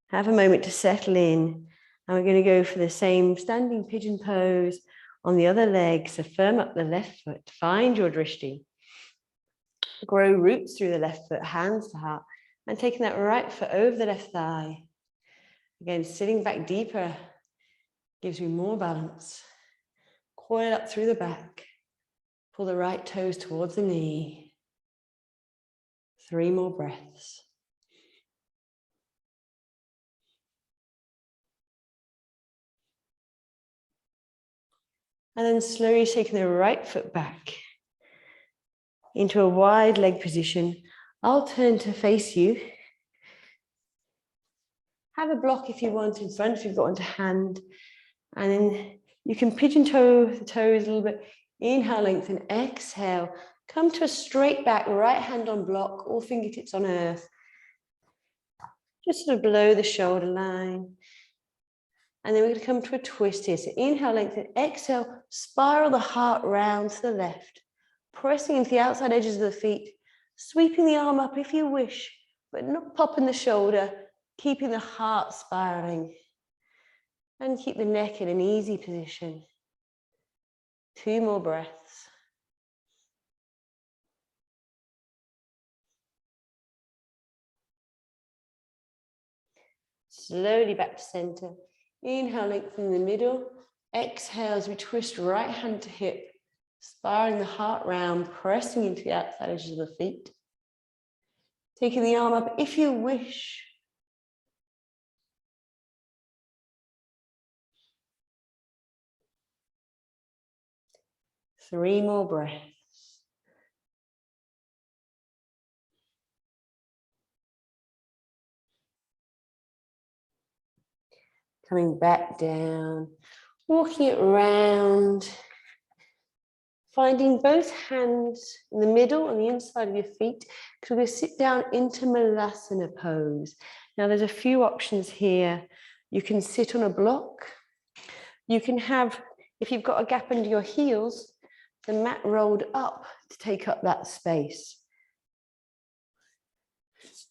Have a moment to settle in. And we're going to go for the same standing pigeon pose on the other leg. So firm up the left foot, find your drishti. Grow roots through the left foot, hands to heart, and taking that right foot over the left thigh. Again, sitting back deeper gives you more balance. Coil up through the back. Pull the right toes towards the knee. 3 more breaths. And then slowly taking the right foot back into a wide leg position. I'll turn to face you. Have a block if you want in front, if you've got one to hand. And then you can pigeon toe the toes a little bit. Inhale, lengthen, exhale. Come to a straight back, right hand on block, all fingertips on earth. Just sort of below the shoulder line. And then we're going to come to a twist here. So inhale, lengthen, exhale, spiral the heart round to the left. Pressing into the outside edges of the feet. Sweeping the arm up if you wish, but not popping the shoulder. Keeping the heart spiraling. And keep the neck in an easy position. 2 more breaths. Slowly back to center. Inhale, lengthen the middle. Exhale as we twist right hand to hip. Spiraling the heart round, pressing into the outside edges of the feet. Taking the arm up if you wish. Three more breaths. Coming back down, walking it round, finding both hands in the middle on the inside of your feet, because we're going to sit down into Malasana pose. Now there's a few options here. You can sit on a block. You can have, if you've got a gap under your heels, the mat rolled up to take up that space.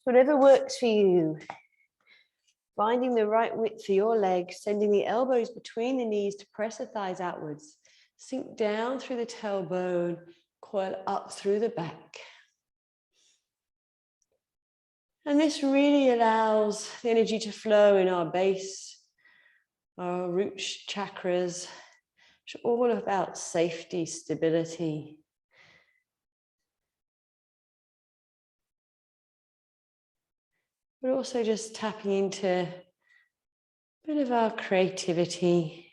Whatever works for you. Finding the right width for your legs, sending the elbows between the knees to press the thighs outwards. Sink down through the tailbone, coil up through the back. And this really allows the energy to flow in our base, our root chakras, which are all about safety, stability. But also just tapping into a bit of our creativity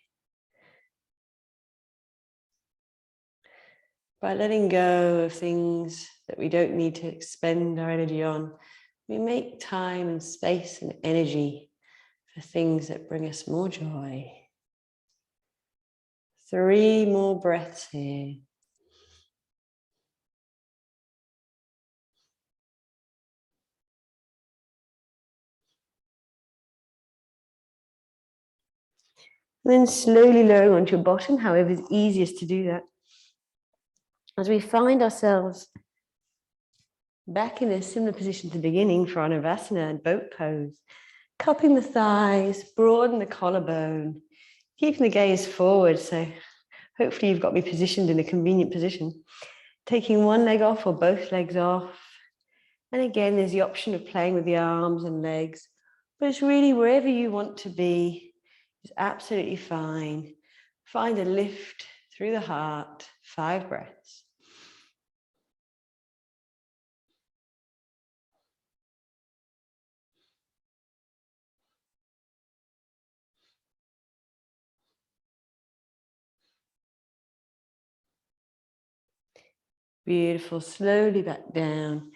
by letting go of things that we don't need to expend our energy on. We make time and space and energy for things that bring us more joy. 3 more breaths here. And then slowly lowering onto your bottom, however is easiest to do that. As we find ourselves back in a similar position to the beginning for Anavasana and boat pose, cupping the thighs, broaden the collarbone, keeping the gaze forward. So hopefully you've got me positioned in a convenient position. Taking one leg off or both legs off. And again, there's the option of playing with the arms and legs, but it's really wherever you want to be. It's absolutely fine. Find a lift through the heart. 5 breaths. Beautiful. Slowly back down.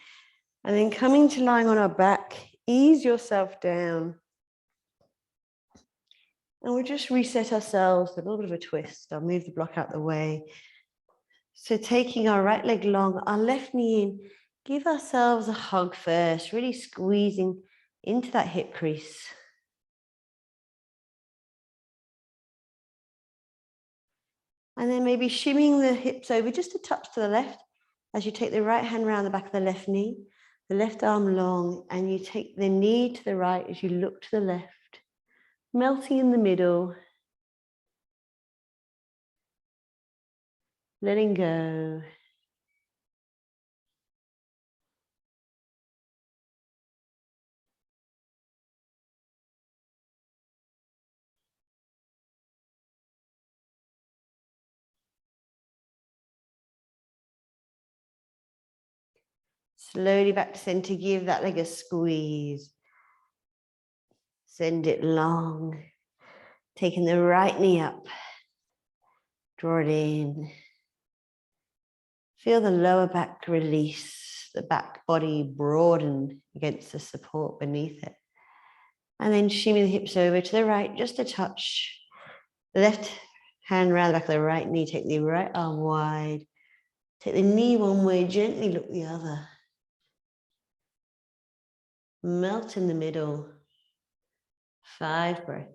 And then coming to lying on our back, ease yourself down. And we'll just reset ourselves with a little bit of a twist. I'll move the block out the way. So taking our right leg long, our left knee in, give ourselves a hug first, really squeezing into that hip crease. And then maybe shimmying the hips over just a touch to the left as you take the right hand around the back of the left knee, the left arm long, and you take the knee to the right as you look to the left. melting in the middle, letting go. Slowly back to center, give that leg a squeeze. Send it long. Taking the right knee up. Draw it in. Feel the lower back release, the back body broaden against the support beneath it. And then shimmy the hips over to the right, just a touch. Left hand around the back of the right knee, take the right arm wide. Take the knee one way, gently look the other. Melt in the middle. 5 breaths.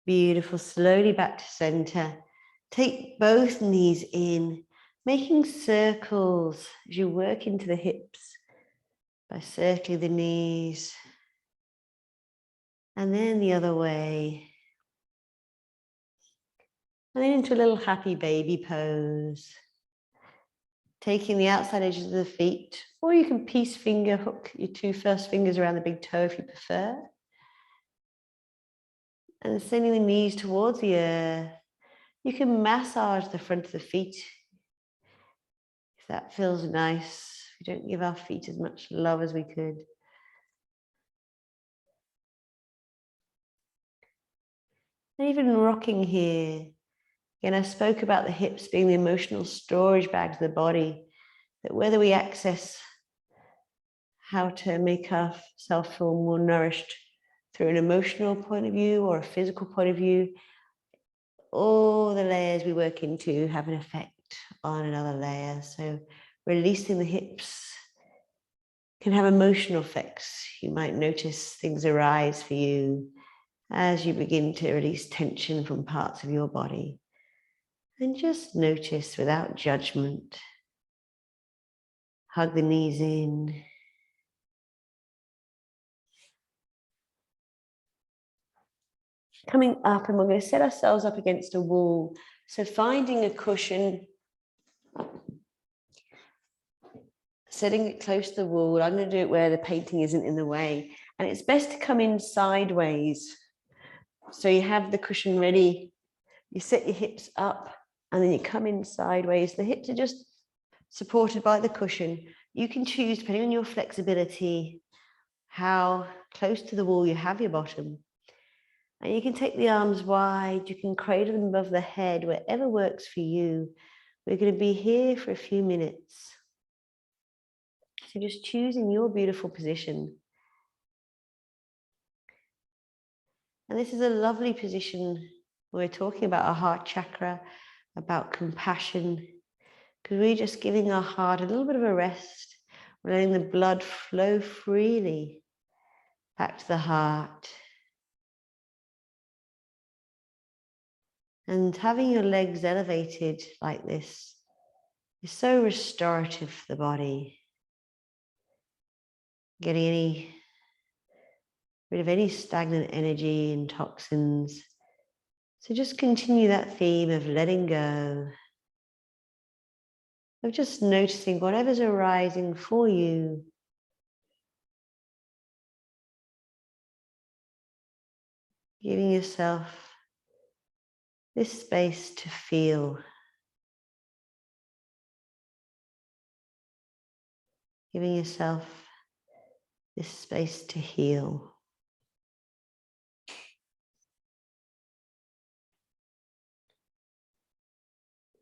Beautiful, slowly back to center. Take both knees in, making circles as you work into the hips by circling the knees. And then the other way. And then into a little happy baby pose. Taking the outside edges of the feet, or you can piece finger hook your 2 first fingers around the big toe if you prefer. And sending the knees towards the earth. You can massage the front of the feet if that feels nice. We don't give our feet as much love as we could. And even rocking here. Again, I spoke about the hips being the emotional storage bags of the body, that whether we access how to make ourselves feel more nourished through an emotional point of view or a physical point of view, all the layers we work into have an effect on another layer. So releasing the hips can have emotional effects. You might notice things arise for you as you begin to release tension from parts of your body. And just notice without judgment. Hug the knees in. Coming up, and we're going to set ourselves up against a wall. So finding a cushion, setting it close to the wall. I'm going to do it where the painting isn't in the way. And it's best to come in sideways. So you have the cushion ready, you set your hips up, and then you come in sideways. The hips are just supported by the cushion. You can choose, depending on your flexibility, how close to the wall you have your bottom. And you can take the arms wide, you can cradle them above the head, wherever works for you. We're going to be here for a few minutes. So just choosing your beautiful position. And this is a lovely position. We're talking about our heart chakra, about compassion, because we're just giving our heart a little bit of a rest. We're letting the blood flow freely back to the heart. And having your legs elevated like this is so restorative for the body. Getting rid of any stagnant energy and toxins. So just continue that theme of letting go, of just noticing whatever's arising for you. Giving yourself this space to feel. Giving yourself this space to heal.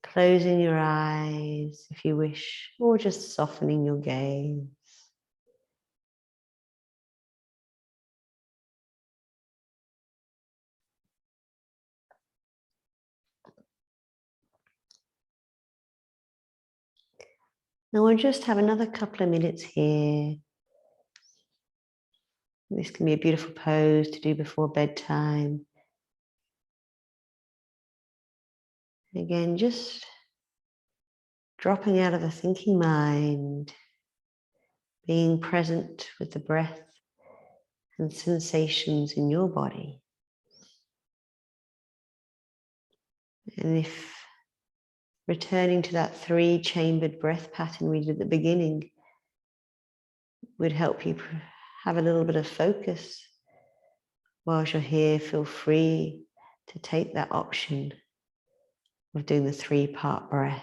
Closing your eyes if you wish, or just softening your gaze. Now we'll just have another couple of minutes here. This can be a beautiful pose to do before bedtime. Again, just dropping out of the thinking mind, being present with the breath and sensations in your body. And if returning to that 3-chambered breath pattern we did at the beginning would help you have a little bit of focus whilst you're here, feel free to take that option of doing the 3-part breath.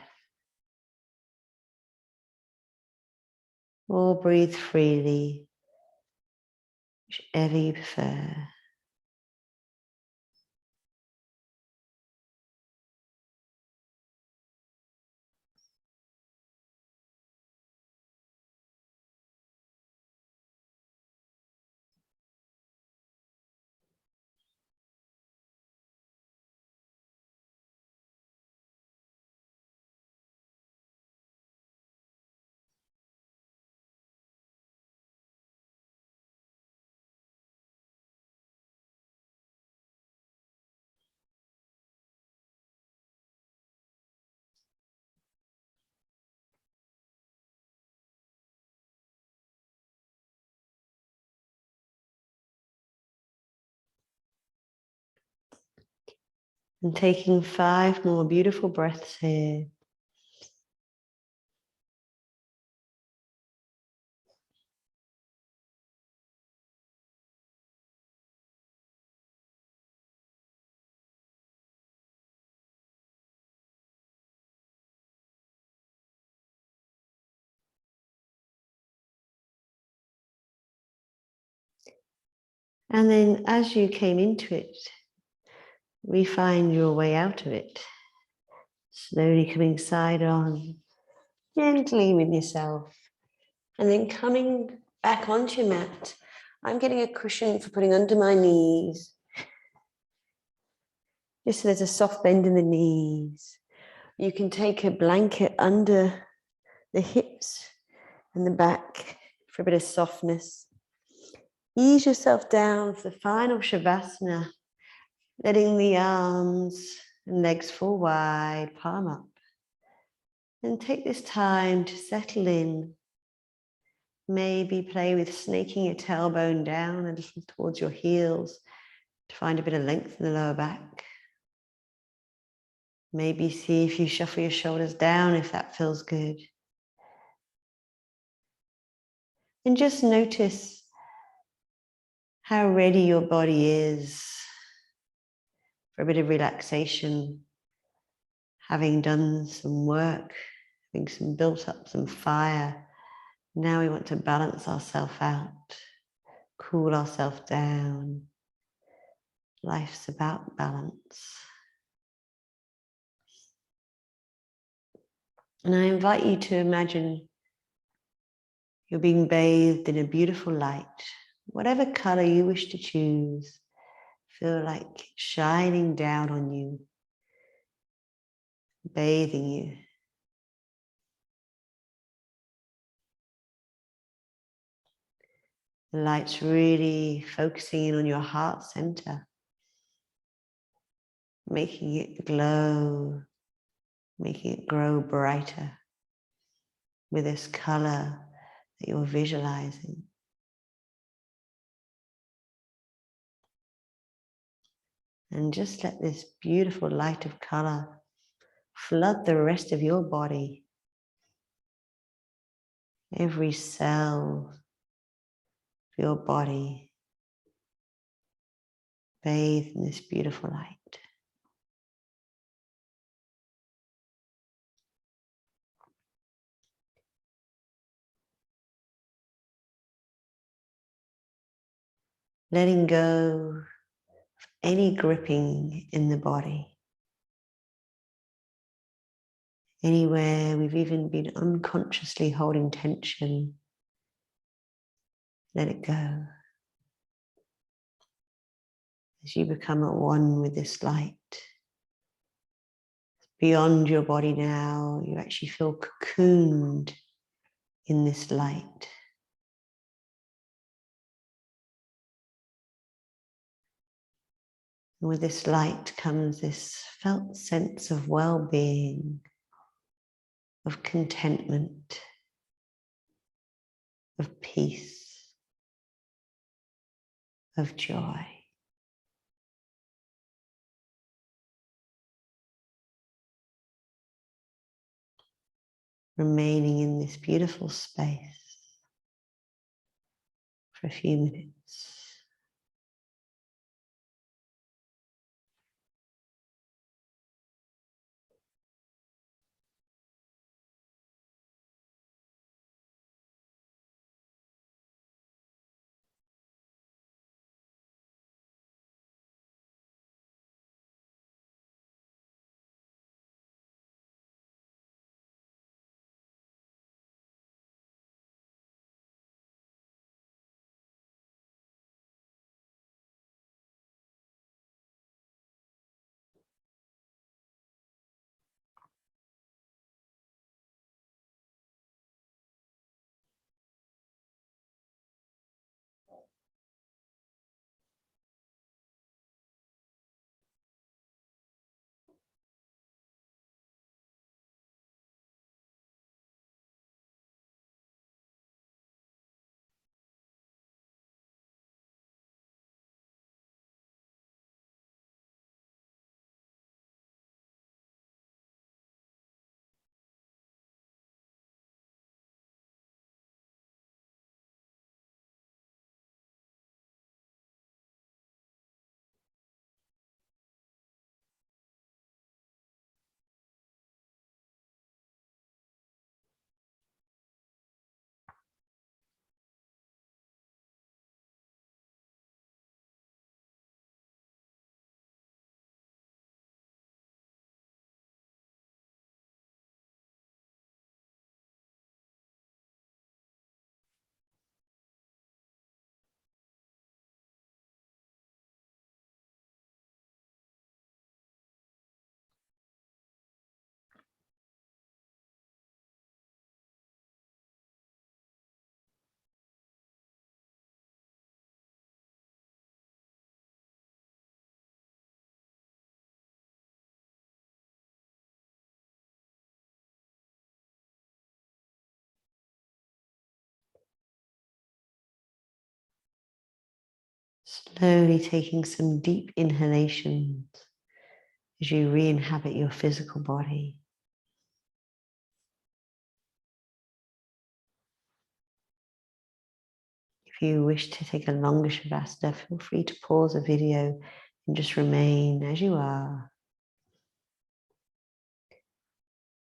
Or breathe freely, whichever you prefer. And taking 5 more beautiful breaths here. And then as you came into it, refine your way out of it. Slowly coming side on, gently with yourself. And then coming back onto your mat. I'm getting a cushion for putting under my knees. Just so there's a soft bend in the knees. You can take a blanket under the hips and the back for a bit of softness. Ease yourself down for the final Shavasana, letting the arms and legs fall wide, palm up. And take this time to settle in. Maybe play with snaking your tailbone down a little towards your heels to find a bit of length in the lower back. Maybe see if you shuffle your shoulders down if that feels good. And just notice how ready your body is for a bit of relaxation, having done some work, having built up some fire. Now we want to balance ourselves out, cool ourselves down. Life's about balance. And I invite you to imagine you're being bathed in a beautiful light, whatever color you wish to choose. Feel like shining down on you, bathing you. The light's really focusing in on your heart center, making it glow, making it grow brighter with this color that you're visualizing. And just let this beautiful light of color flood the rest of your body. Every cell of your body bathed in this beautiful light. Letting go of any gripping in the body. Anywhere we've even been unconsciously holding tension, let it go. As you become at one with this light, beyond your body now, you actually feel cocooned in this light. And with this light comes this felt sense of well-being, of contentment, of peace, of joy. Remaining in this beautiful space for a few minutes. Slowly taking some deep inhalations as you re-inhabit your physical body. If you wish to take a longer Shavasana, feel free to pause the video and just remain as you are.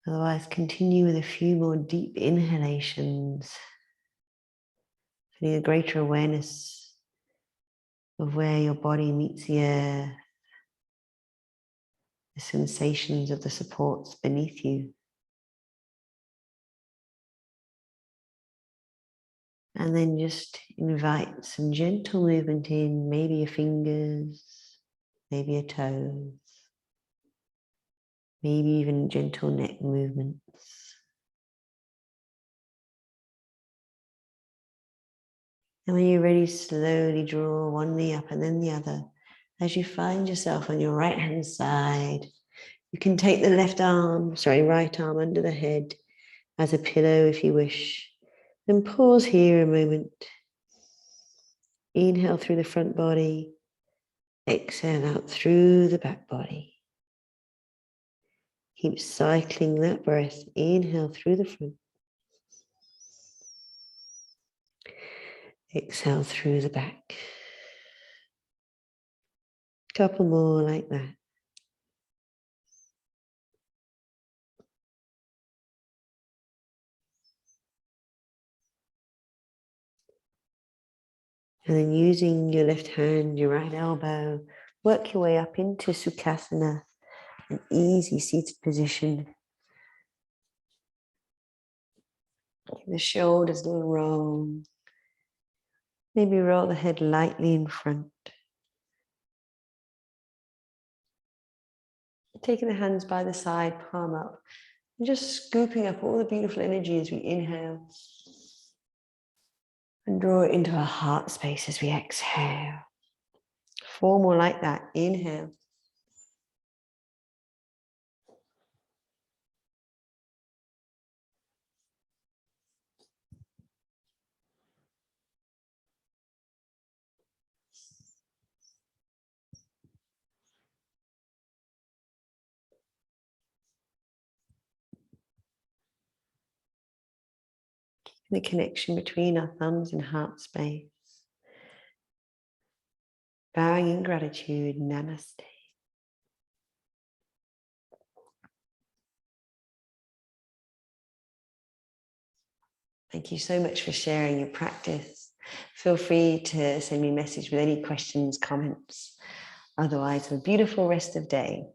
Otherwise, continue with a few more deep inhalations, feeling a greater awareness of where your body meets the earth, the sensations of the supports beneath you. And then just invite some gentle movement in, maybe your fingers, maybe your toes, maybe even gentle neck movements. And when you're ready, slowly draw one knee up and then the other. As you find yourself on your right hand side, you can take the right arm under the head as a pillow if you wish. Then pause here a moment. Inhale through the front body. Exhale out through the back body. Keep cycling that breath. Inhale through the front. Exhale through the back. Couple more like that. And then using your left hand, your right elbow, work your way up into Sukhasana, an easy seated position. Give the shoulders a little roll. Maybe roll the head lightly in front. Taking the hands by the side, palm up, and just scooping up all the beautiful energy as we inhale. And draw it into our heart space as we exhale. 4 more like that. Inhale. The connection between our thumbs and heart space. Bowing in gratitude, namaste. Thank you so much for sharing your practice. Feel free to send me a message with any questions, comments. Otherwise, have a beautiful rest of day.